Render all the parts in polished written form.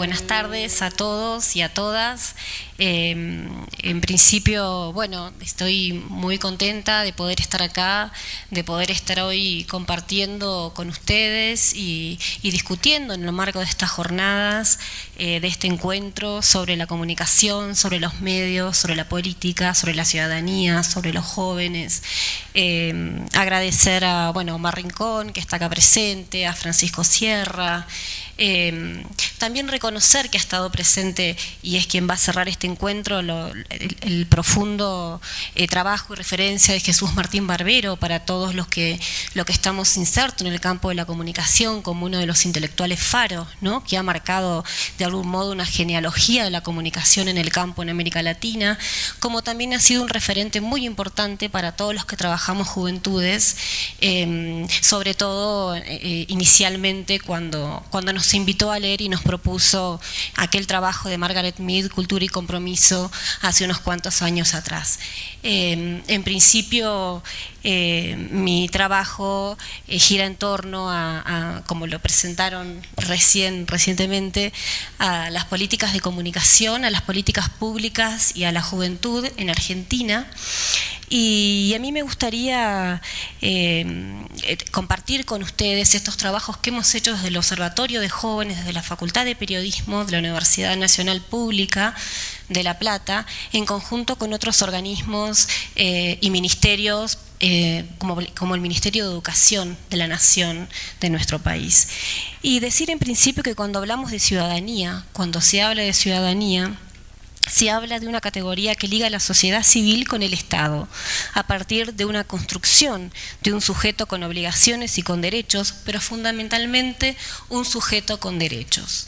Buenas tardes a todos y a todas. En principio, bueno, estoy muy contenta de poder estar acá, de poder estar hoy compartiendo con ustedes y discutiendo en el marco de estas jornadas, de este encuentro sobre la comunicación, sobre los medios, sobre la política, sobre la ciudadanía, sobre los jóvenes. Agradecer a Omar Rincón, que está acá presente, a Francisco Sierra. También reconocer que ha estado presente y es quien va a cerrar este encuentro el profundo trabajo y referencia de Jesús Martín Barbero para todos los que estamos insertos en el campo de la comunicación como uno de los intelectuales faros, ¿no? Que ha marcado de algún modo una genealogía de la comunicación en el campo en América Latina, como también ha sido un referente muy importante para todos los que trabajamos juventudes, sobre todo inicialmente cuando nos invitó a leer y nos propuso aquel trabajo de Margaret Mead, Cultura y Compromiso, hace unos cuantos años atrás. En principio, mi trabajo gira en torno a, como lo presentaron recientemente, a las políticas de comunicación, a las políticas públicas y a la juventud en Argentina. Y a mí me gustaría compartir con ustedes estos trabajos que hemos hecho desde el Observatorio de Jóvenes, desde la Facultad de Periodismo de la Universidad Nacional Pública de La Plata, en conjunto con otros organismos y ministerios, como el Ministerio de Educación de la Nación de nuestro país. Y decir en principio que cuando hablamos de ciudadanía, cuando se habla de ciudadanía, se habla de una categoría que liga la sociedad civil con el Estado, a partir de una construcción de un sujeto con obligaciones y con derechos, pero fundamentalmente un sujeto con derechos.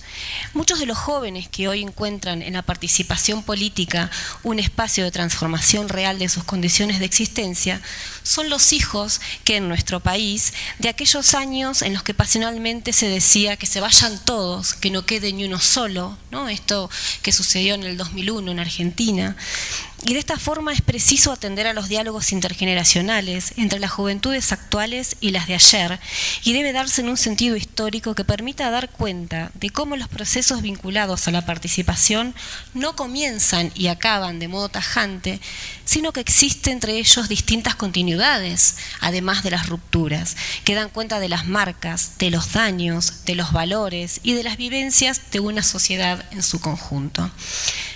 Muchos de los jóvenes que hoy encuentran en la participación política un espacio de transformación real de sus condiciones de existencia son los hijos que en nuestro país, de aquellos años en los que pasionalmente se decía que se vayan todos, que no quede ni uno solo, ¿no? Esto que sucedió en el 2001 en Argentina. Y de esta forma es preciso atender a los diálogos intergeneracionales entre las juventudes actuales y las de ayer, y debe darse en un sentido histórico que permita dar cuenta de cómo los procesos vinculados a la participación no comienzan y acaban de modo tajante, sino que existen entre ellos distintas continuidades, además de las rupturas, que dan cuenta de las marcas, de los daños, de los valores y de las vivencias de una sociedad en su conjunto.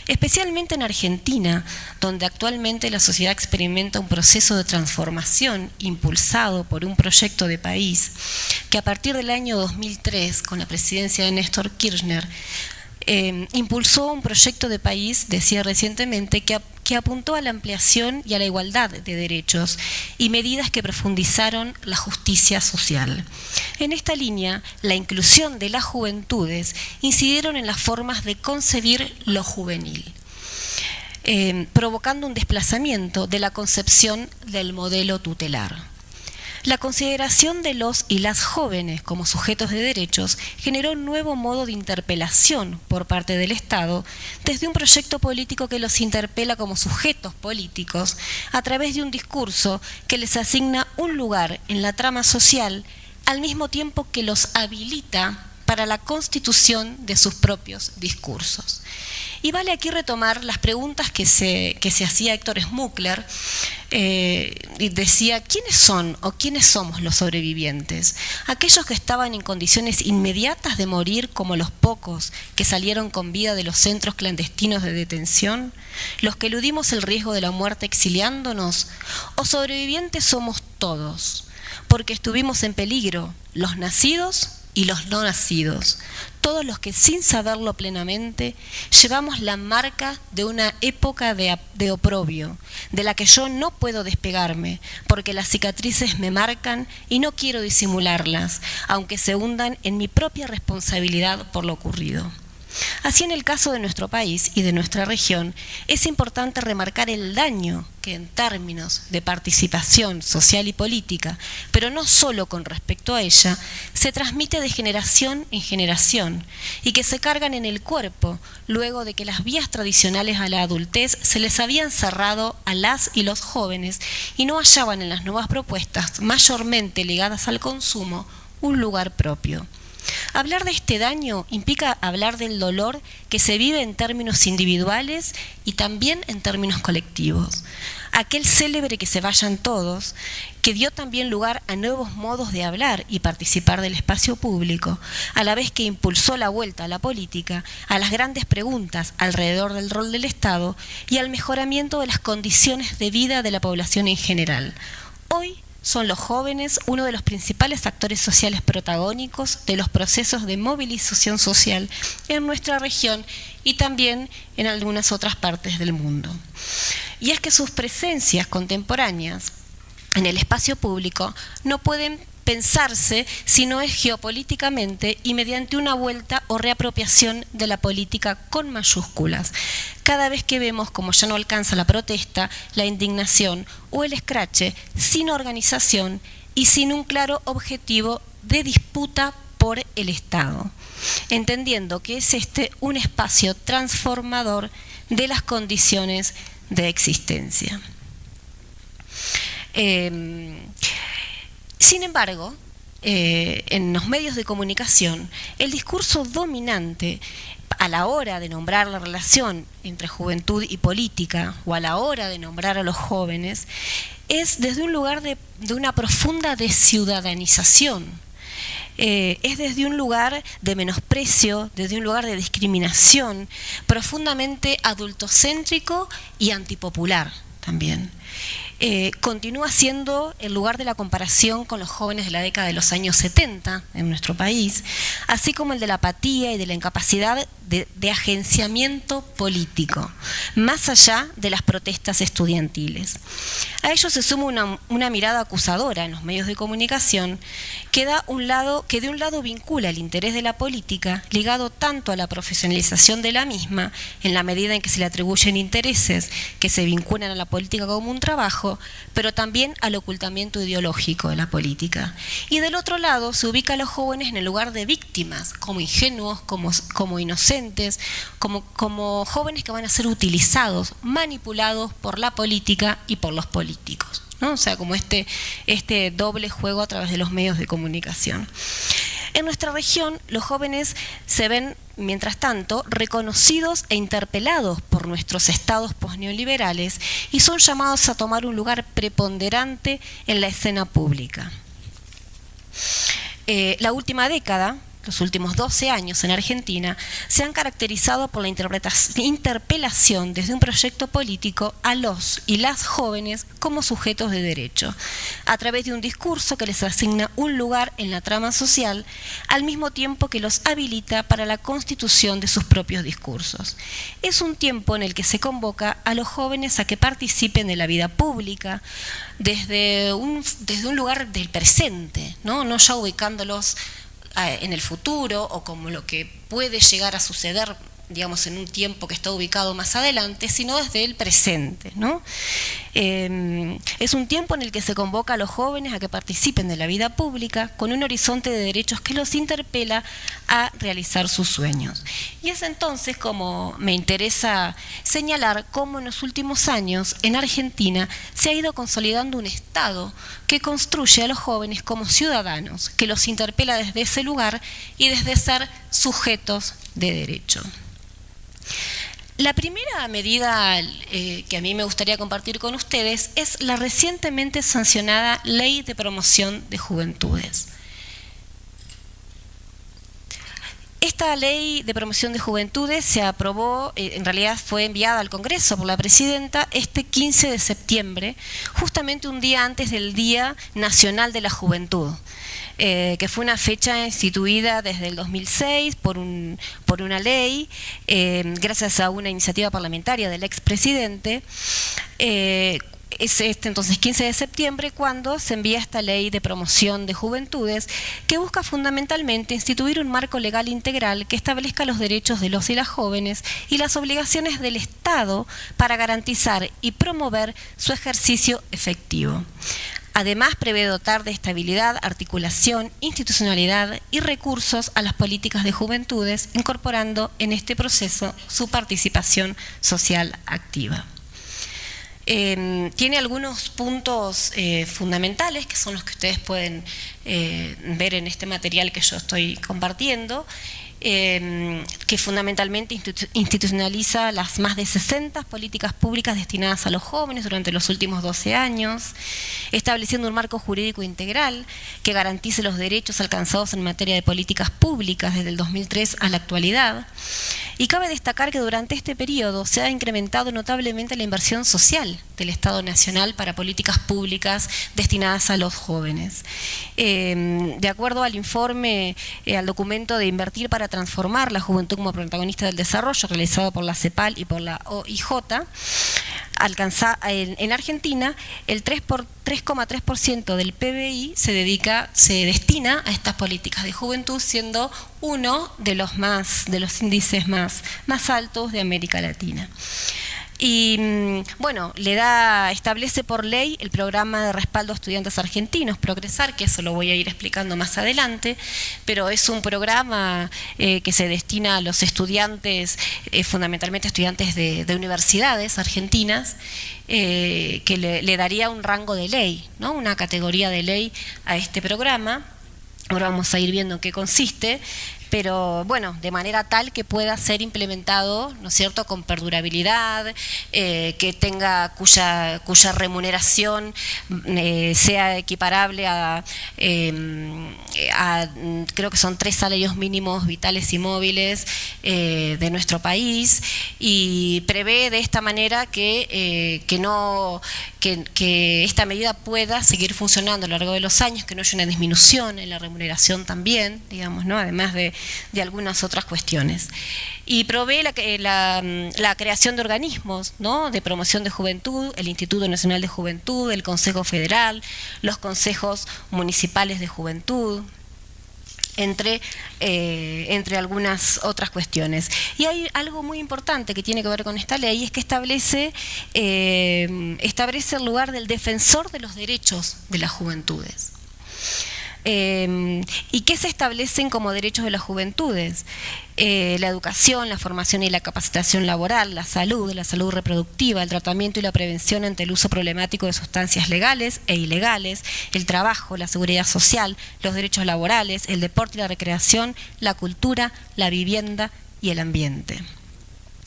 Especialmente en Argentina, donde actualmente la sociedad experimenta un proceso de transformación impulsado por un proyecto de país que a partir del año 2003, con la presidencia de Néstor Kirchner, impulsó un proyecto de país, decía recientemente, que apuntó a la ampliación y a la igualdad de derechos y medidas que profundizaron la justicia social. En esta línea, la inclusión de las juventudes incidieron en las formas de concebir lo juvenil, provocando un desplazamiento de la concepción del modelo tutelar. La consideración de los y las jóvenes como sujetos de derechos generó un nuevo modo de interpelación por parte del Estado desde un proyecto político que los interpela como sujetos políticos a través de un discurso que les asigna un lugar en la trama social al mismo tiempo que los habilita para la constitución de sus propios discursos. Y vale aquí retomar las preguntas que se hacía Héctor Schmuckler, y decía, ¿quiénes son o quiénes somos los sobrevivientes? Aquellos que estaban en condiciones inmediatas de morir, como los pocos que salieron con vida de los centros clandestinos de detención, los que eludimos el riesgo de la muerte exiliándonos, o sobrevivientes somos todos, porque estuvimos en peligro, los nacidos y los no nacidos, todos los que sin saberlo plenamente llevamos la marca de una época de oprobio, de la que yo no puedo despegarme, porque las cicatrices me marcan y no quiero disimularlas, aunque se hundan en mi propia responsabilidad por lo ocurrido. Así, en el caso de nuestro país y de nuestra región, es importante remarcar el daño que en términos de participación social y política, pero no solo con respecto a ella, se transmite de generación en generación y que se cargan en el cuerpo luego de que las vías tradicionales a la adultez se les habían cerrado a las y los jóvenes y no hallaban en las nuevas propuestas, mayormente ligadas al consumo, un lugar propio. Hablar de este daño implica hablar del dolor que se vive en términos individuales y también en términos colectivos. Aquel célebre que se vayan todos, que dio también lugar a nuevos modos de hablar y participar del espacio público, a la vez que impulsó la vuelta a la política, a las grandes preguntas alrededor del rol del Estado y al mejoramiento de las condiciones de vida de la población en general. Hoy son los jóvenes uno de los principales actores sociales protagónicos de los procesos de movilización social en nuestra región y también en algunas otras partes del mundo. Y es que sus presencias contemporáneas en el espacio público no pueden pensarse si no es geopolíticamente y mediante una vuelta o reapropiación de la política con mayúsculas. Cada vez que vemos como ya no alcanza la protesta, la indignación o el escrache, sin organización y sin un claro objetivo de disputa por el Estado, entendiendo que es este un espacio transformador de las condiciones de existencia. Sin embargo, en los medios de comunicación, el discurso dominante a la hora de nombrar la relación entre juventud y política o a la hora de nombrar a los jóvenes es desde un lugar de una profunda desciudadanización. Es desde un lugar de menosprecio, desde un lugar de discriminación, profundamente adultocéntrico y antipopular también. Continúa siendo el lugar de la comparación con los jóvenes de la década de los años 70 en nuestro país, así como el de la apatía y de la incapacidad de agenciamiento político, más allá de las protestas estudiantiles. A ello se suma una mirada acusadora en los medios de comunicación que de un lado vincula el interés de la política, ligado tanto a la profesionalización de la misma, en la medida en que se le atribuyen intereses que se vinculan a la política como un trabajo, pero también al ocultamiento ideológico de la política. Y del otro lado se ubica a los jóvenes en el lugar de víctimas, como ingenuos, como inocentes, como jóvenes que van a ser utilizados, manipulados por la política y por los políticos, ¿no? O sea, como este doble juego a través de los medios de comunicación. En nuestra región, los jóvenes se ven, mientras tanto, reconocidos e interpelados por nuestros estados posneoliberales y son llamados a tomar un lugar preponderante en la escena pública. La última década, los últimos 12 años en Argentina, se han caracterizado por la interpelación desde un proyecto político a los y las jóvenes como sujetos de derecho, a través de un discurso que les asigna un lugar en la trama social, al mismo tiempo que los habilita para la constitución de sus propios discursos. Es un tiempo en el que se convoca a los jóvenes a que participen de la vida pública desde un lugar del presente, no ya ubicándolos en el futuro o como lo que puede llegar a suceder, digamos, en un tiempo que está ubicado más adelante, sino desde el presente, ¿no? Es un tiempo en el que se convoca a los jóvenes a que participen de la vida pública con un horizonte de derechos que los interpela a realizar sus sueños. Y es entonces como me interesa señalar cómo en los últimos años en Argentina se ha ido consolidando un Estado que construye a los jóvenes como ciudadanos, que los interpela desde ese lugar y desde ser sujetos de derecho. La primera medida que a mí me gustaría compartir con ustedes es la recientemente sancionada Ley de Promoción de Juventudes. Esta Ley de Promoción de Juventudes se aprobó, en realidad fue enviada al Congreso por la Presidenta este 15 de septiembre, justamente un día antes del Día Nacional de la Juventud. Que fue una fecha instituida desde el 2006 por una ley, gracias a una iniciativa parlamentaria del expresidente. Es entonces 15 de septiembre cuando se envía esta Ley de Promoción de Juventudes que busca fundamentalmente instituir un marco legal integral que establezca los derechos de los y las jóvenes y las obligaciones del Estado para garantizar y promover su ejercicio efectivo. Además, prevé dotar de estabilidad, articulación, institucionalidad y recursos a las políticas de juventudes, incorporando en este proceso su participación social activa. Tiene algunos puntos fundamentales, que son los que ustedes pueden ver en este material que yo estoy compartiendo, que fundamentalmente institucionaliza las más de 60 políticas públicas destinadas a los jóvenes durante los últimos 12 años, estableciendo un marco jurídico integral que garantice los derechos alcanzados en materia de políticas públicas desde el 2003 a la actualidad. Y cabe destacar que durante este periodo se ha incrementado notablemente la inversión social del Estado Nacional para políticas públicas destinadas a los jóvenes. De acuerdo al informe, al documento de Invertir para Transformar la Juventud como Protagonista del Desarrollo, realizado por la CEPAL y por la OIJ, en Argentina el 3,3% del PBI se destina a estas políticas de juventud, siendo uno de los índices más altos de América Latina. Y bueno, establece por ley el programa de respaldo a estudiantes argentinos, Progresar, que eso lo voy a ir explicando más adelante, pero es un programa que se destina a los estudiantes, fundamentalmente estudiantes de universidades argentinas, que le daría un rango de ley, ¿no? Una categoría de ley a este programa. Ahora vamos a ir viendo en qué consiste, pero bueno, de manera tal que pueda ser implementado, ¿no es cierto?, con perdurabilidad, cuya remuneración sea equiparable a creo que son 3 salarios mínimos vitales y móviles de nuestro país, y prevé de esta manera que esta medida pueda seguir funcionando a lo largo de los años, que no haya una disminución en la remuneración también, digamos, ¿no?, además de algunas otras cuestiones. Y provee la creación de organismos, ¿no?, de promoción de juventud, el Instituto Nacional de Juventud, el Consejo Federal, los consejos municipales de juventud, entre algunas otras cuestiones. Y hay algo muy importante que tiene que ver con esta ley, es que establece el lugar del defensor de los derechos de las juventudes. ¿Y qué se establecen como derechos de las juventudes? La educación, la formación y la capacitación laboral, la salud reproductiva, el tratamiento y la prevención ante el uso problemático de sustancias legales e ilegales, el trabajo, la seguridad social, los derechos laborales, el deporte y la recreación, la cultura, la vivienda y el ambiente.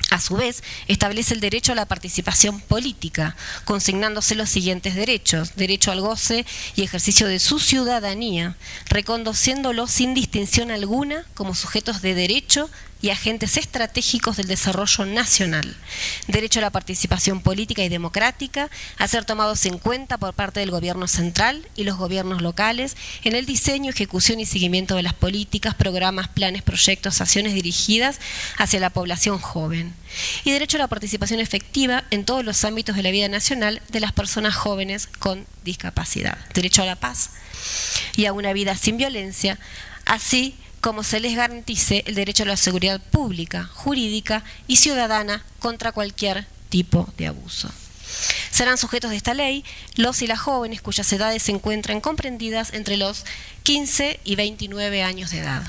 A su vez, establece el derecho a la participación política, consignándose los siguientes derechos: derecho al goce y ejercicio de su ciudadanía, reconociéndolo sin distinción alguna como sujetos de derecho y agentes estratégicos del desarrollo nacional; derecho a la participación política y democrática, a ser tomados en cuenta por parte del gobierno central y los gobiernos locales en el diseño, ejecución y seguimiento de las políticas, programas, planes, proyectos, acciones dirigidas hacia la población joven; y derecho a la participación efectiva en todos los ámbitos de la vida nacional de las personas jóvenes con discapacidad; derecho a la paz y a una vida sin violencia, así como se les garantice el derecho a la seguridad pública, jurídica y ciudadana contra cualquier tipo de abuso. Serán sujetos de esta ley los y las jóvenes cuyas edades se encuentran comprendidas entre los 15 y 29 años de edad.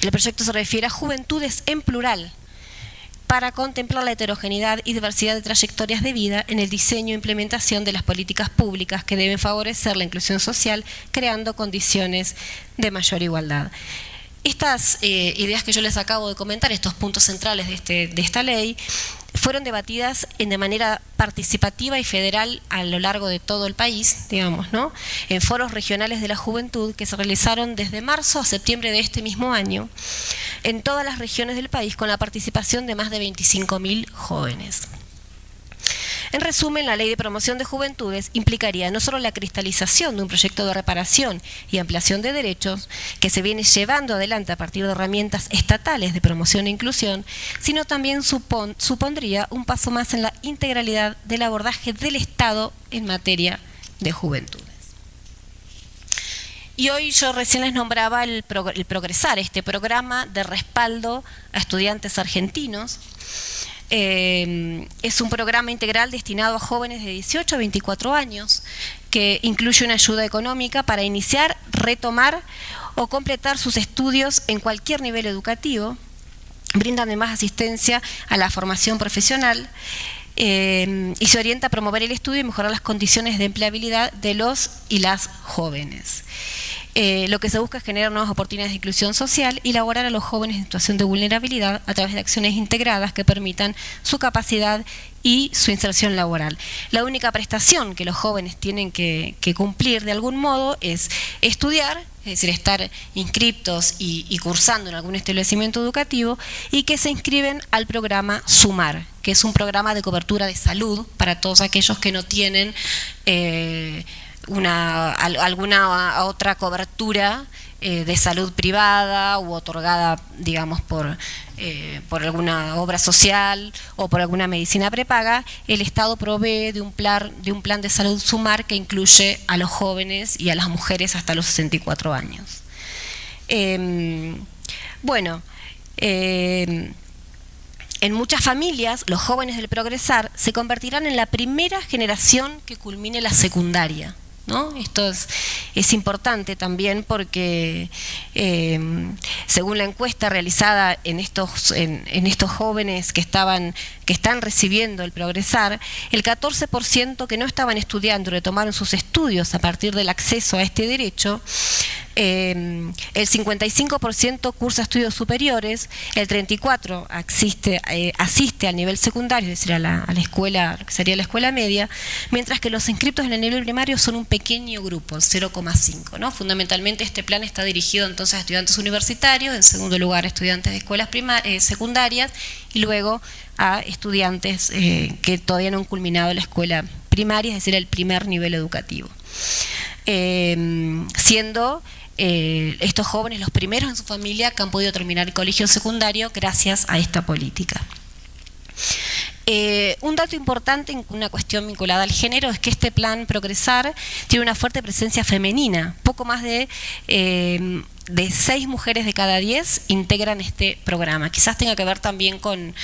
El proyecto se refiere a juventudes en plural, para contemplar la heterogeneidad y diversidad de trayectorias de vida en el diseño e implementación de las políticas públicas que deben favorecer la inclusión social, creando condiciones de mayor igualdad. Estas ideas que yo les acabo de comentar, estos puntos centrales de esta ley, fueron debatidas de manera participativa y federal a lo largo de todo el país, digamos, ¿no?, en foros regionales de la juventud que se realizaron desde marzo a septiembre de este mismo año, en todas las regiones del país, con la participación de más de 25.000 jóvenes. En resumen, la Ley de Promoción de Juventudes implicaría no solo la cristalización de un proyecto de reparación y ampliación de derechos que se viene llevando adelante a partir de herramientas estatales de promoción e inclusión, sino también supondría un paso más en la integralidad del abordaje del Estado en materia de juventudes. Y hoy yo recién les nombraba el Progresar, este programa de respaldo a estudiantes argentinos. Es un programa integral destinado a jóvenes de 18 a 24 años que incluye una ayuda económica para iniciar, retomar o completar sus estudios en cualquier nivel educativo. Brinda además asistencia a la formación profesional, y se orienta a promover el estudio y mejorar las condiciones de empleabilidad de los y las jóvenes. Lo que se busca es generar nuevas oportunidades de inclusión social y elaborar a los jóvenes en situación de vulnerabilidad a través de acciones integradas que permitan su capacidad y su inserción laboral. La única prestación que los jóvenes tienen que cumplir de algún modo es estudiar, es decir, estar inscriptos y cursando en algún establecimiento educativo, y que se inscriben al programa SUMAR, que es un programa de cobertura de salud para todos aquellos que no tienen alguna otra cobertura de salud privada u otorgada, digamos, por alguna obra social o por alguna medicina prepaga. El Estado provee de un plan de salud SUMAR que incluye a los jóvenes y a las mujeres hasta los 64 años. En muchas familias, los jóvenes del Progresar se convertirán en la primera generación que culmine la secundaria, ¿no? Esto es importante también porque según la encuesta realizada en estos jóvenes que están recibiendo el Progresar, el 14% que no estaban estudiando retomaron sus estudios a partir del acceso a este derecho. El 55% cursa estudios superiores, el 34% asiste al nivel secundario, es decir, a la escuela, que sería la escuela media, mientras que los inscriptos en el nivel primario son un pequeño grupo, 0,5%, ¿no? Fundamentalmente este plan está dirigido entonces a estudiantes universitarios, en segundo lugar a estudiantes de escuelas secundarias, y luego a estudiantes que todavía no han culminado la escuela primaria, es decir, el primer nivel educativo. Siendo estos jóvenes los primeros en su familia que han podido terminar el colegio secundario gracias a esta política. Un dato importante en una cuestión vinculada al género es que este plan Progresar tiene una fuerte presencia femenina. Poco más de 6 mujeres de cada 10 integran este programa. Quizás tenga que ver también con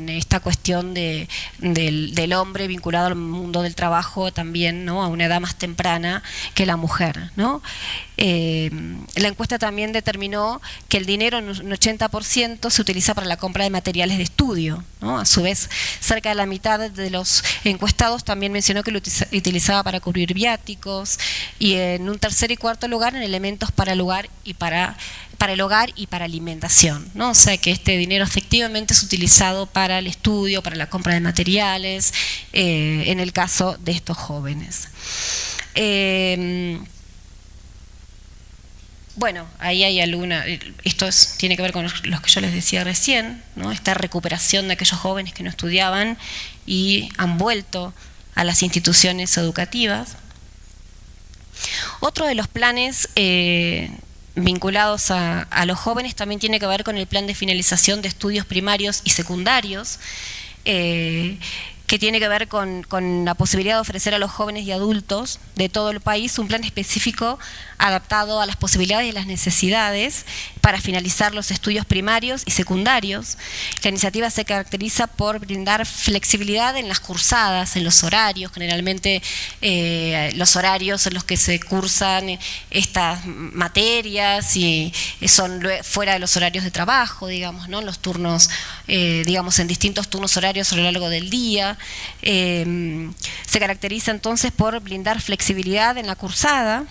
esta cuestión del hombre vinculado al mundo del trabajo también, ¿no? A una edad más temprana que la mujer, ¿no? La encuesta también determinó que el dinero en un 80% se utiliza para la compra de materiales de estudio, ¿no? A su vez, cerca de la mitad de los encuestados también mencionó que lo utilizaba para cubrir viáticos, y en un tercer y cuarto lugar en elementos para el hogar y para alimentación, ¿no? O sea que este dinero efectivamente es utilizado para el estudio, para la compra de materiales, en el caso de estos jóvenes. Bueno, ahí hay esto tiene que ver con los que yo les decía recién, ¿no? Esta recuperación de aquellos jóvenes que no estudiaban y han vuelto a las instituciones educativas. Otro de los planes vinculados a los jóvenes también tiene que ver con el plan de finalización de estudios primarios y secundarios, que tiene que ver con la posibilidad de ofrecer a los jóvenes y adultos de todo el país un plan específico adaptado a las posibilidades y las necesidades para finalizar los estudios primarios y secundarios. La iniciativa se caracteriza por brindar flexibilidad en las cursadas, en los horarios, generalmente los horarios en los que se cursan estas materias y son fuera de los horarios de trabajo, digamos, ¿no? Los turnos, digamos, en distintos turnos horarios a lo largo del día. Se caracteriza entonces por brindar flexibilidad en la cursada,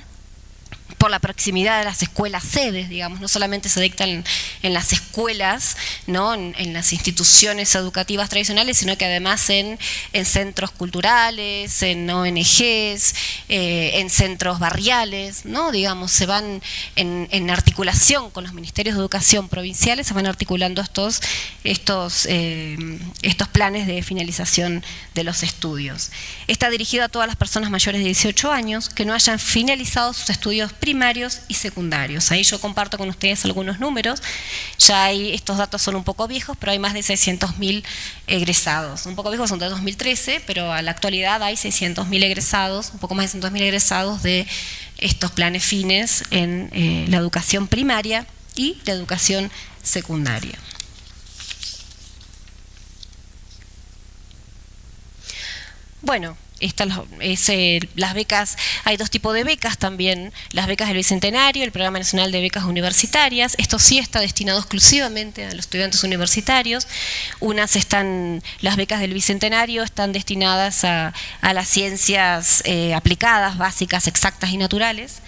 por la proximidad de las escuelas sedes, digamos, no solamente se dictan en las escuelas, ¿no? en las instituciones educativas tradicionales, sino que además en centros culturales, en ONGs, en centros barriales, ¿no? Digamos, se van en articulación con los ministerios de educación provinciales, se van articulando estos planes de finalización de los estudios. Está dirigido a todas las personas mayores de 18 años que no hayan finalizado sus estudios primarios y secundarios. Ahí yo comparto con ustedes algunos números. Ya estos datos son un poco viejos, pero hay más de 600.000 egresados. Un poco viejos, son de 2013, pero a la actualidad hay 600.000 egresados, un poco más de 600.000 egresados de estos planes fines en la educación primaria y la educación secundaria. Bueno, las becas, hay dos tipos de becas también, las becas del Bicentenario, el Programa Nacional de Becas Universitarias. Esto sí está destinado exclusivamente a los estudiantes universitarios. Las becas del Bicentenario están destinadas a las ciencias aplicadas, básicas, exactas y naturales.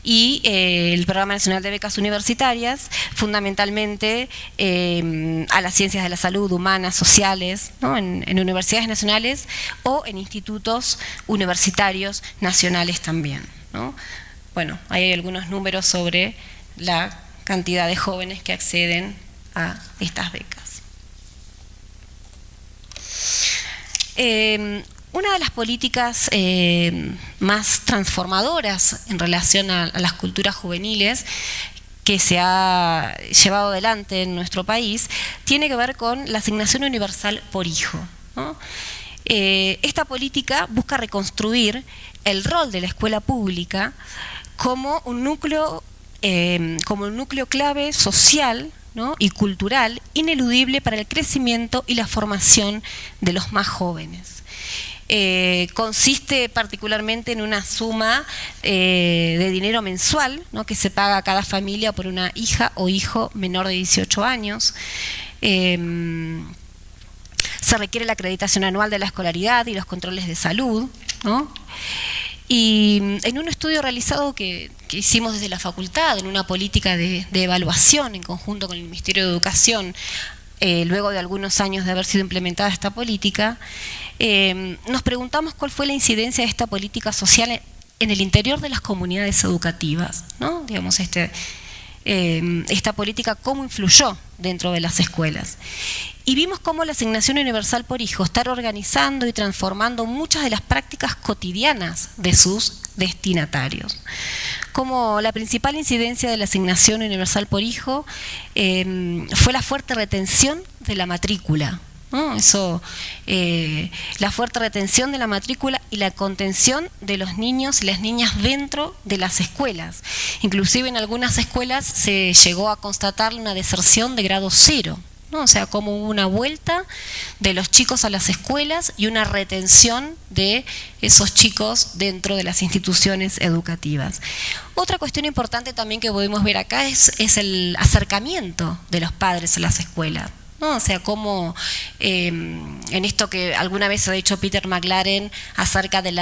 Y el Programa Nacional de Becas Universitarias, fundamentalmente a las ciencias de la salud, humanas, sociales, ¿no? en universidades nacionales o en institutos universitarios nacionales también, ¿no? Bueno, ahí hay algunos números sobre la cantidad de jóvenes que acceden a estas becas. Una de las políticas más transformadoras en relación a las culturas juveniles que se ha llevado adelante en nuestro país tiene que ver con la asignación universal por hijo, ¿no? Esta política busca reconstruir el rol de la escuela pública como un núcleo clave social, ¿no? y cultural ineludible para el crecimiento y la formación de los más jóvenes. Consiste particularmente en una suma de dinero mensual, ¿no? que se paga a cada familia por una hija o hijo menor de 18 años. Se requiere la acreditación anual de la escolaridad y los controles de salud, ¿no? Y en un estudio realizado que hicimos desde la facultad, en una política de evaluación en conjunto con el Ministerio de Educación, luego de algunos años de haber sido implementada esta política, nos preguntamos cuál fue la incidencia de esta política social en el interior de las comunidades educativas, ¿no? Digamos, esta política cómo influyó dentro de las escuelas. Y vimos cómo la asignación universal por hijo está organizando y transformando muchas de las prácticas cotidianas de sus destinatarios. Como la principal incidencia de la asignación universal por hijo fue la fuerte retención de la matrícula, ¿no? La fuerte retención de la matrícula y la contención de los niños y las niñas dentro de las escuelas. Inclusive en algunas escuelas se llegó a constatar una deserción de grado 0. ¿no? O sea, como hubo una vuelta de los chicos a las escuelas y una retención de esos chicos dentro de las instituciones educativas. Otra cuestión importante también que podemos ver acá es el acercamiento de los padres a las escuelas. ¿no? O sea, como en esto que alguna vez ha dicho Peter McLaren acerca de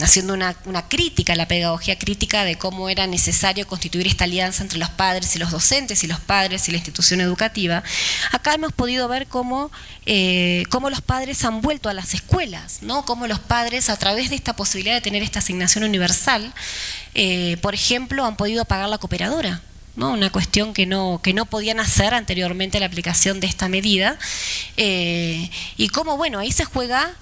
haciendo una crítica, la pedagogía crítica de cómo era necesario constituir esta alianza entre los padres y los docentes y los padres y la institución educativa. Acá hemos podido ver cómo los padres han vuelto a las escuelas, ¿no? Cómo los padres, a través de esta posibilidad de tener esta asignación universal, por ejemplo, han podido pagar la cooperadora. ¿no? Una cuestión que no podían hacer anteriormente a la aplicación de esta medida, y cómo, bueno, ahí se juega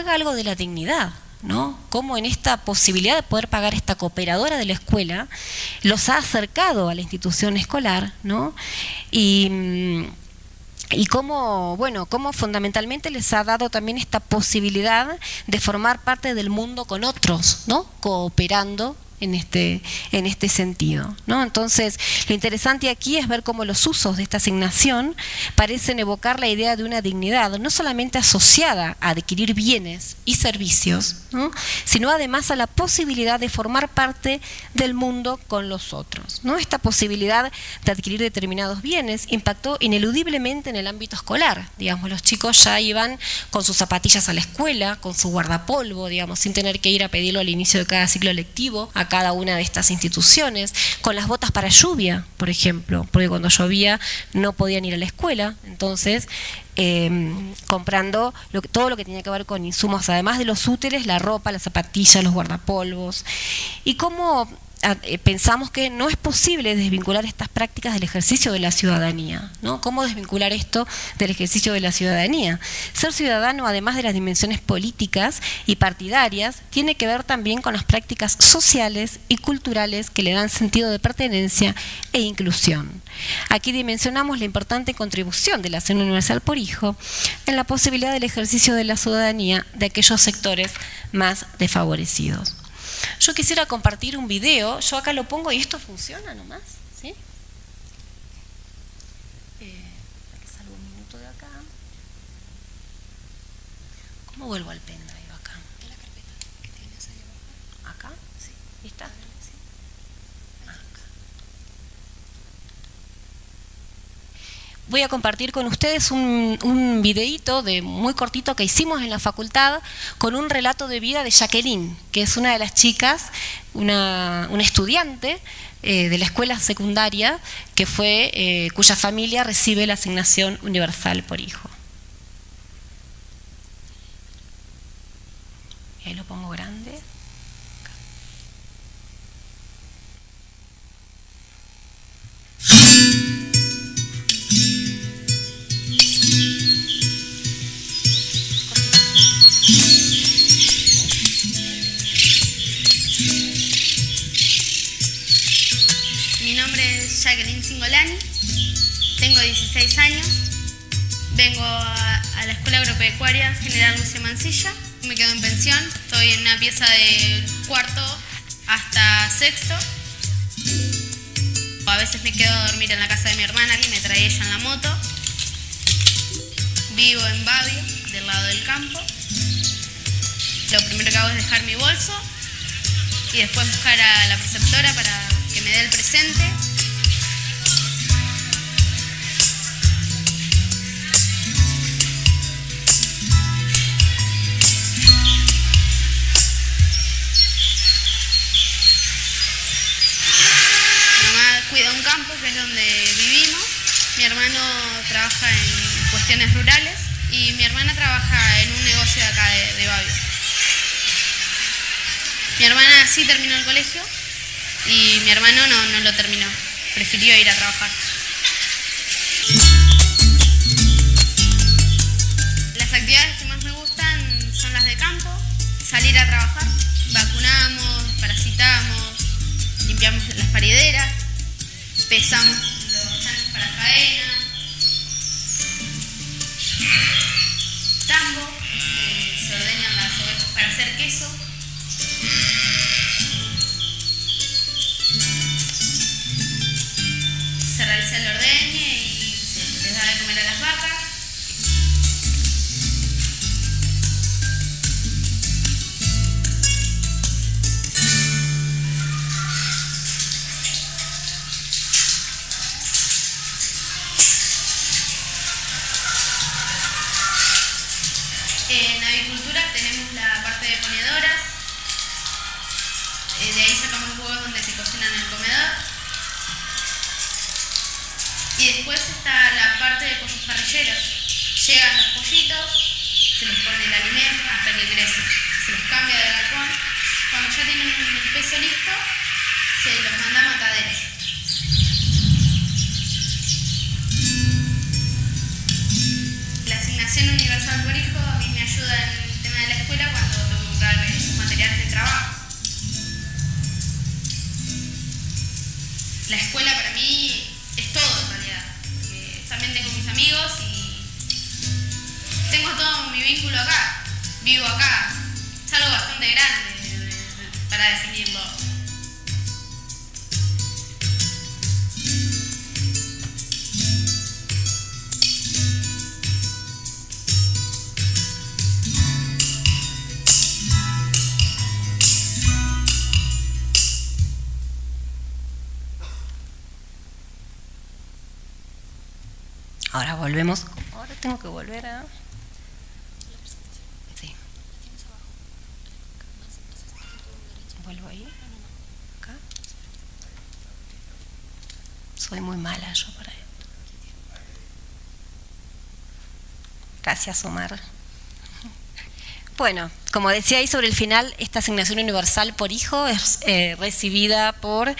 algo de la dignidad, ¿no? Cómo en esta posibilidad de poder pagar esta cooperadora de la escuela los ha acercado a la institución escolar, ¿no? Y cómo fundamentalmente les ha dado también esta posibilidad de formar parte del mundo con otros, ¿no? Cooperando en este sentido, ¿no? Entonces, lo interesante aquí es ver cómo los usos de esta asignación parecen evocar la idea de una dignidad, no solamente asociada a adquirir bienes y servicios, ¿no? sino además a la posibilidad de formar parte del mundo con los otros, ¿no? Esta posibilidad de adquirir determinados bienes impactó ineludiblemente en el ámbito escolar, digamos, los chicos ya iban con sus zapatillas a la escuela, con su guardapolvo, digamos, sin tener que ir a pedirlo al inicio de cada ciclo lectivo, a cada una de estas instituciones, con las botas para lluvia, por ejemplo, porque cuando llovía no podían ir a la escuela, entonces comprando todo lo que tenía que ver con insumos, además de los útiles, la ropa, las zapatillas, los guardapolvos, y cómo pensamos que no es posible desvincular estas prácticas del ejercicio de la ciudadanía, ¿no? ¿Cómo desvincular esto del ejercicio de la ciudadanía? Ser ciudadano, además de las dimensiones políticas y partidarias, tiene que ver también con las prácticas sociales y culturales que le dan sentido de pertenencia e inclusión. Aquí dimensionamos la importante contribución de la asignación universal por hijo en la posibilidad del ejercicio de la ciudadanía de aquellos sectores más desfavorecidos. Yo quisiera compartir un video, yo acá lo pongo y esto funciona nomás, ¿sí? Salgo un minuto de acá. ¿Cómo vuelvo al pendrive acá? ¿Está? Voy a compartir con ustedes un videíto muy cortito que hicimos en la facultad con un relato de vida de Jacqueline, que es una de las chicas, una estudiante de la escuela secundaria cuya familia recibe la asignación universal por hijo. Y ahí lo pongo grande. Mi nombre es Jacqueline Cingolani, tengo 16 años, vengo a la Escuela Agropecuaria General Lucio Mansilla, me quedo en pensión, estoy en una pieza de cuarto hasta sexto. A veces me quedo a dormir en la casa de mi hermana y me trae ella en la moto. Vivo en Babio, del lado del campo. Lo primero que hago es dejar mi bolso y después buscar a la preceptora para que me dé el presente. Mi mamá cuida un campo que es donde vivimos. Mi hermano trabaja en cuestiones rurales y mi hermana trabaja en un negocio de acá de Babio. Mi hermana sí terminó el colegio y mi hermano no lo terminó, prefirió ir a trabajar. Las actividades que más me gustan son las de campo, salir a trabajar, vacunamos, parasitamos, limpiamos las parideras, pesamos los chanchos para faena, tambo, se ordeñan las ovejas para hacer queso. Se realiza el ordeñe y se les da de comer a las vacas. En avicultura tenemos la parte de ponedoras. De ahí sacamos los huevos donde se cocinan en el comedor. Y después está la parte de pollos parrilleros. Llegan los pollitos, se les pone el alimento hasta que crecen. Se los cambia de galpón. Cuando ya tienen el peso listo, se los manda a mataderos. La asignación universal por hijo a mí me ayuda en el tema de la escuela cuando tengo que comprar materiales de trabajo. La escuela para mí es todo en realidad, porque también tengo mis amigos y tengo todo mi vínculo acá, vivo acá, es algo bastante grande para definirlo. Ahora volvemos. Ahora tengo que volver a... Sí. ¿Vuelvo ahí? ¿Acá? Soy muy mala yo para esto. Gracias, Omar. Bueno, como decía ahí sobre el final, esta asignación universal por hijo es recibida por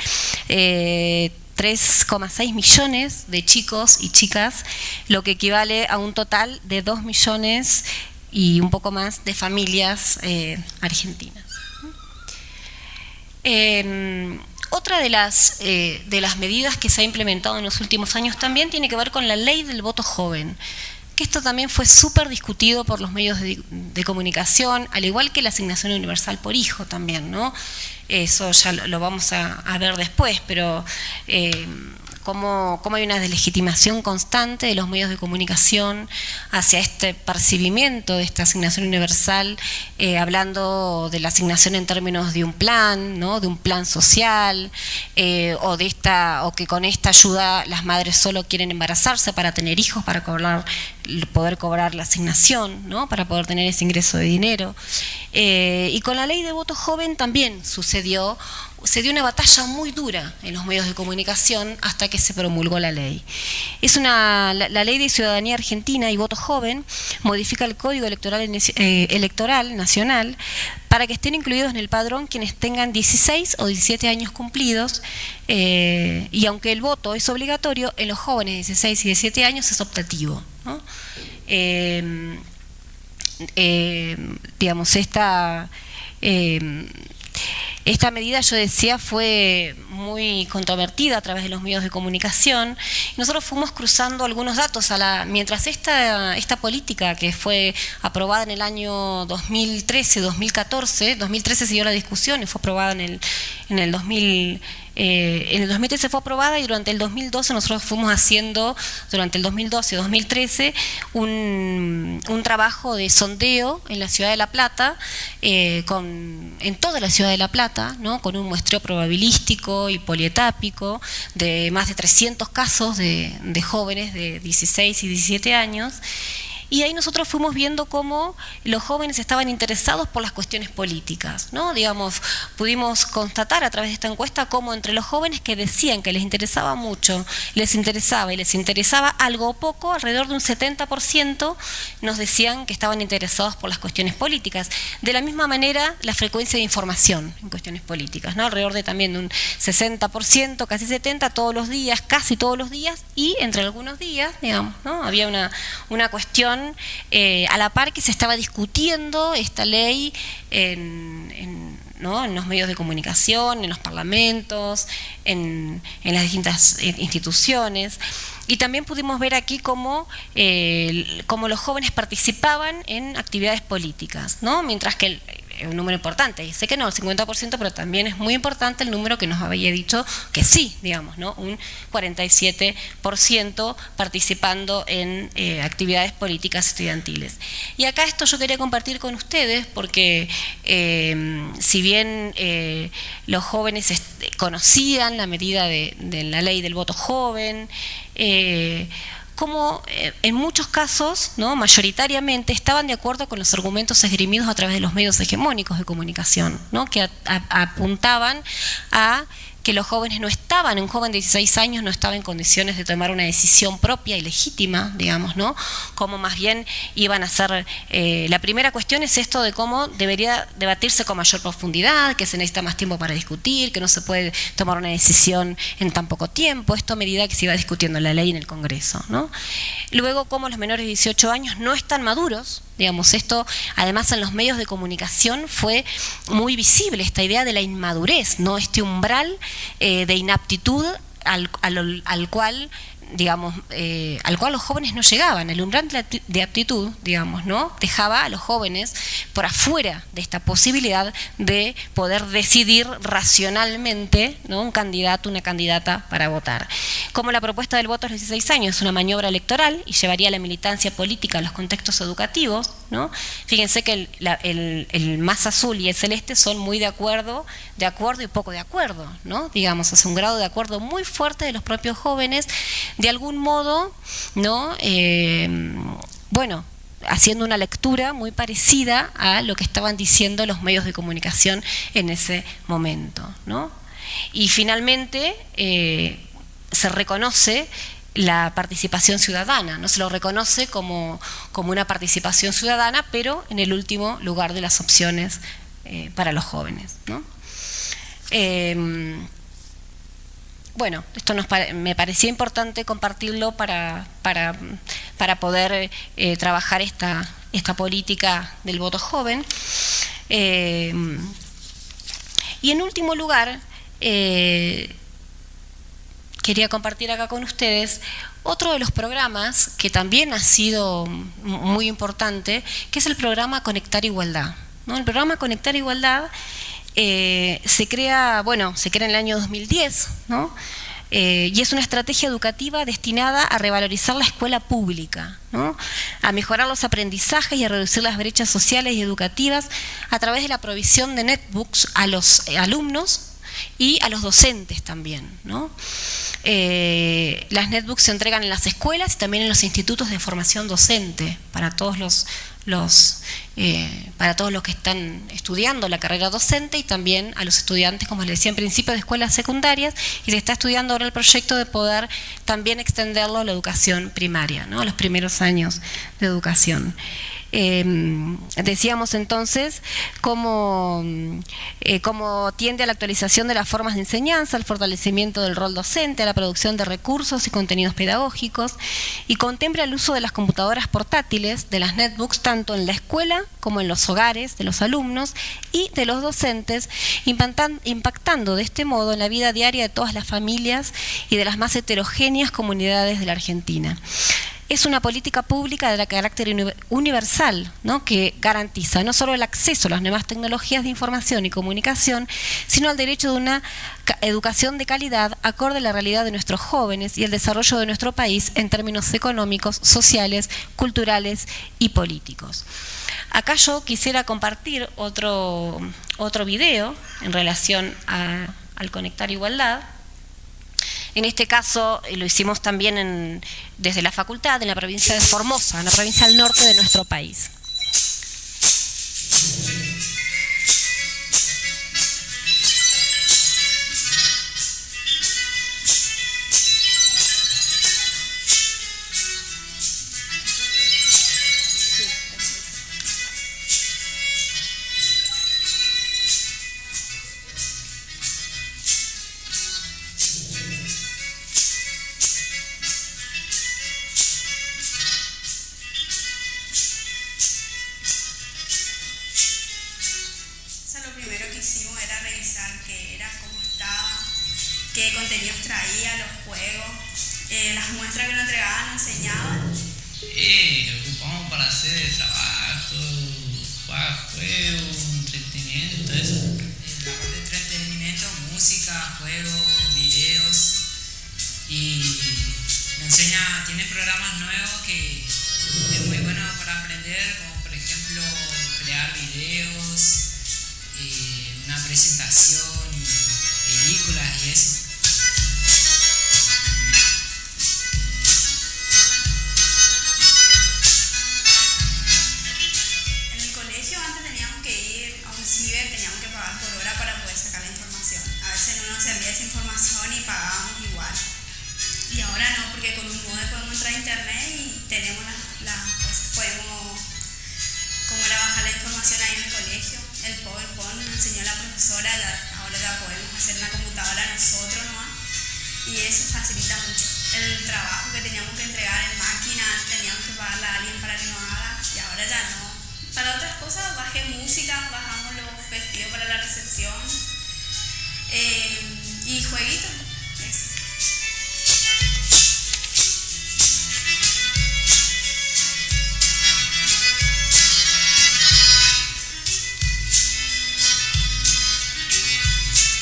3,6 millones de chicos y chicas, lo que equivale a un total de 2 millones y un poco más de familias argentinas. Otra de las medidas que se ha implementado en los últimos años también tiene que ver con la ley del voto joven, que esto también fue súper discutido por los medios de comunicación, al igual que la asignación universal por hijo también, ¿no? Eso ya lo vamos a ver después, pero cómo hay una deslegitimación constante de los medios de comunicación hacia este percibimiento de esta asignación universal, hablando de la asignación en términos de un plan, ¿no? De un plan social, o que con esta ayuda las madres solo quieren embarazarse para tener hijos, para poder cobrar la asignación, ¿no? Para poder tener ese ingreso de dinero. Y con la ley de voto joven también se dio una batalla muy dura en los medios de comunicación hasta que se promulgó la ley. La ley de ciudadanía argentina y voto joven modifica el Código Electoral Nacional para que estén incluidos en el padrón quienes tengan 16 o 17 años cumplidos, y aunque el voto es obligatorio, en los jóvenes de 16 y 17 años es optativo, ¿no? Digamos, esta medida, yo decía, fue muy controvertida a través de los medios de comunicación. Nosotros fuimos cruzando algunos datos mientras esta política, que fue aprobada en el año 2013, 2014, 2013 se dio la discusión y fue aprobada en el 2013 fue aprobada, y durante el 2012 nosotros fuimos haciendo, durante el 2012 y 2013, un trabajo de sondeo en la ciudad de La Plata, en toda la ciudad de La Plata, ¿no? Con un muestreo probabilístico y polietápico de más de 300 casos de jóvenes de 16 y 17 años. Y ahí nosotros fuimos viendo cómo los jóvenes estaban interesados por las cuestiones políticas, ¿no? Digamos, pudimos constatar a través de esta encuesta cómo entre los jóvenes que decían que les interesaba mucho, les interesaba algo o poco, alrededor de un 70% nos decían que estaban interesados por las cuestiones políticas. De la misma manera, la frecuencia de información en cuestiones políticas, ¿no? Alrededor de también de un 60%, casi 70%, todos los días, casi todos los días, y entre algunos días, digamos, ¿no? Había una cuestión a la par que se estaba discutiendo esta ley en los medios de comunicación, en los parlamentos, en las distintas instituciones. Y también pudimos ver aquí cómo los jóvenes participaban en actividades políticas, ¿no? Mientras que un número importante, sé que no, el 50%, pero también es muy importante el número que nos había dicho que sí, digamos, ¿no? Un 47% participando en actividades políticas estudiantiles. Y acá esto yo quería compartir con ustedes porque si bien los jóvenes conocían la medida de la ley del voto joven, como en muchos casos, ¿no? Mayoritariamente estaban de acuerdo con los argumentos esgrimidos a través de los medios hegemónicos de comunicación, ¿no? Que apuntaban a que los jóvenes un joven de 16 años no estaba en condiciones de tomar una decisión propia y legítima, digamos, ¿no? Como más bien iban a ser, la primera cuestión es esto de cómo debería debatirse con mayor profundidad, que se necesita más tiempo para discutir, que no se puede tomar una decisión en tan poco tiempo, esto a medida que se iba discutiendo la ley en el Congreso, ¿no? Luego, cómo los menores de 18 años no están maduros, digamos, esto además en los medios de comunicación fue muy visible, esta idea de la inmadurez, ¿no? Este umbral de inaptitud al cual, digamos, al cual los jóvenes no llegaban. El umbral de aptitud, digamos, ¿no? Dejaba a los jóvenes por afuera de esta posibilidad de poder decidir racionalmente, ¿no? Un candidato, una candidata para votar. Como la propuesta del voto a los 16 años es una maniobra electoral y llevaría la militancia política a los contextos educativos, ¿no? Fíjense que el más azul y el celeste son muy de acuerdo y poco de acuerdo, ¿no? Digamos, es un grado de acuerdo muy fuerte de los propios jóvenes, de algún modo, ¿no? Bueno, haciendo una lectura muy parecida a lo que estaban diciendo los medios de comunicación en ese momento, ¿no? Y finalmente se reconoce la participación ciudadana, no se lo reconoce como una participación ciudadana, pero en el último lugar de las opciones para los jóvenes, ¿no? Bueno, esto me parecía importante compartirlo para poder trabajar esta política del voto joven. Y en último lugar, quería compartir acá con ustedes otro de los programas que también ha sido muy importante, que es el programa Conectar Igualdad, ¿no? El programa Conectar Igualdad se crea en el año 2010, ¿no? y es una estrategia educativa destinada a revalorizar la escuela pública, ¿no? A mejorar los aprendizajes y a reducir las brechas sociales y educativas a través de la provisión de netbooks a los alumnos y a los docentes también, ¿no? Las netbooks se entregan en las escuelas y también en los institutos de formación docente para todos los que están estudiando la carrera docente y también a los estudiantes, como les decía en principio, de escuelas secundarias, y se está estudiando ahora el proyecto de poder también extenderlo a la educación primaria, ¿no? A los primeros años de educación. Decíamos entonces cómo tiende a la actualización de las formas de enseñanza, al fortalecimiento del rol docente, a la producción de recursos y contenidos pedagógicos, y contempla el uso de las computadoras portátiles, de las netbooks, tanto en la escuela como en los hogares de los alumnos y de los docentes, impactando de este modo en la vida diaria de todas las familias y de las más heterogéneas comunidades de la Argentina. Es una política pública de carácter universal, ¿no? Que garantiza no solo el acceso a las nuevas tecnologías de información y comunicación, sino al derecho de una educación de calidad acorde a la realidad de nuestros jóvenes y el desarrollo de nuestro país en términos económicos, sociales, culturales y políticos. Acá yo quisiera compartir otro video en relación al Conectar Igualdad. En este caso lo hicimos también desde la facultad en la provincia de Formosa, en la provincia del norte de nuestro país. qué contenidos traía, los juegos, las muestras que nos entregaban, nos enseñaban. Lo ocupamos para hacer trabajo, jugar juegos, entretenimiento, eso. La parte de entretenimiento, música, juegos, videos, y nos enseña, tiene programas nuevos que es muy bueno para aprender, como por ejemplo crear videos, una presentación, películas y eso. En el colegio antes teníamos que ir a un ciber, teníamos que pagar por hora para poder sacar la información. A veces no nos servía esa información y pagábamos igual. Y ahora no, porque con un modem podemos entrar a internet y tenemos las cosas, podemos, como era bajar la información ahí en el colegio. El PowerPoint nos enseñó la profesora, ahora la podemos hacer en la computadora nosotros nomás. Y eso facilita mucho. El trabajo que teníamos que entregar en máquina, teníamos que pagarle a alguien para que nos haga, y ahora ya no. Para otras cosas bajé música, bajamos los vestidos para la recepción y jueguitos. Eso.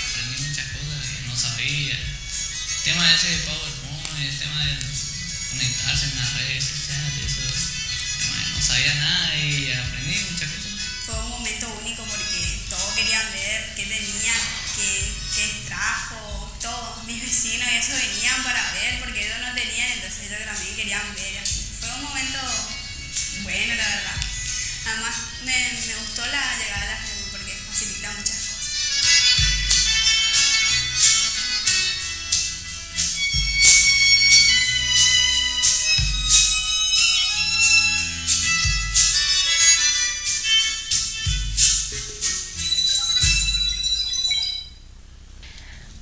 Aprendí muchas cosas que no sabía. El tema ese de PowerPoint, el tema de conectarse en las redes sociales, eso. No sabía nada y aprendí muchas cosas. Fue un momento único porque todos querían ver qué tenían, qué trajo, todos mis vecinos y eso venían para ver porque ellos no tenían, entonces ellos también querían ver. Así. Fue un momento bueno, la verdad. Además me gustó la llegada de la reunión porque facilita muchas cosas.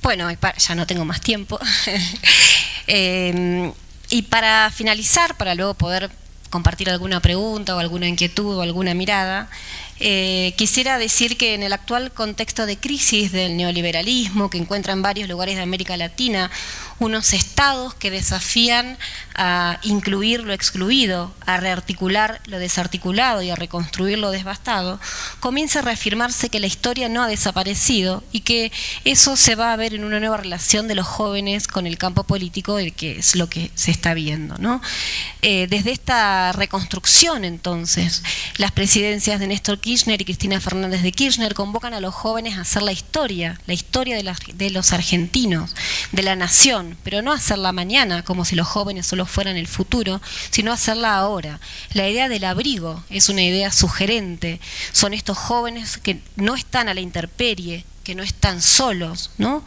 Bueno, ya no tengo más tiempo. Y para finalizar, para luego poder compartir alguna pregunta o alguna inquietud o alguna mirada, Quisiera decir que en el actual contexto de crisis del neoliberalismo que encuentra en varios lugares de América Latina, unos estados que desafían a incluir lo excluido, a rearticular lo desarticulado y a reconstruir lo devastado, comienza a reafirmarse que la historia no ha desaparecido y que eso se va a ver en una nueva relación de los jóvenes con el campo político, que es lo que se está viendo, ¿no? Desde esta reconstrucción, entonces, las presidencias de Néstor Kirchner y Cristina Fernández de Kirchner convocan a los jóvenes a hacer la historia de los argentinos, de la nación, pero no hacerla mañana como si los jóvenes solo fueran el futuro, sino hacerla ahora. La idea del abrigo es una idea sugerente. Son estos jóvenes que no están a la intemperie, que no están solos, ¿no?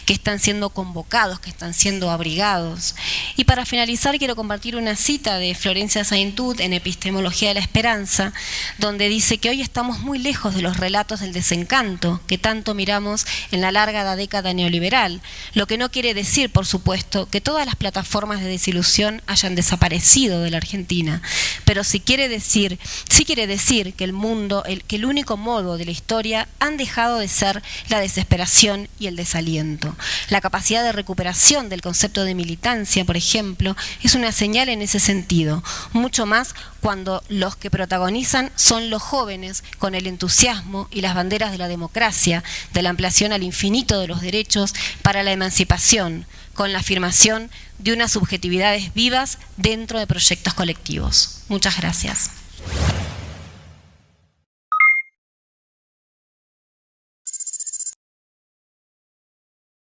Que están siendo convocados, que están siendo abrigados. Y para finalizar quiero compartir una cita de Florencia Saintud en Epistemología de la Esperanza, donde dice que hoy estamos muy lejos de los relatos del desencanto que tanto miramos en la larga década neoliberal, lo que no quiere decir, por supuesto, que todas las plataformas de desilusión hayan desaparecido de la Argentina, pero sí quiere decir que el único modo de la historia han dejado de ser la desesperación y el desaliento. La capacidad de recuperación del concepto de militancia, por ejemplo, es una señal en ese sentido, mucho más cuando los que protagonizan son los jóvenes con el entusiasmo y las banderas de la democracia, de la ampliación al infinito de los derechos para la emancipación, con la afirmación de unas subjetividades vivas dentro de proyectos colectivos. Muchas gracias.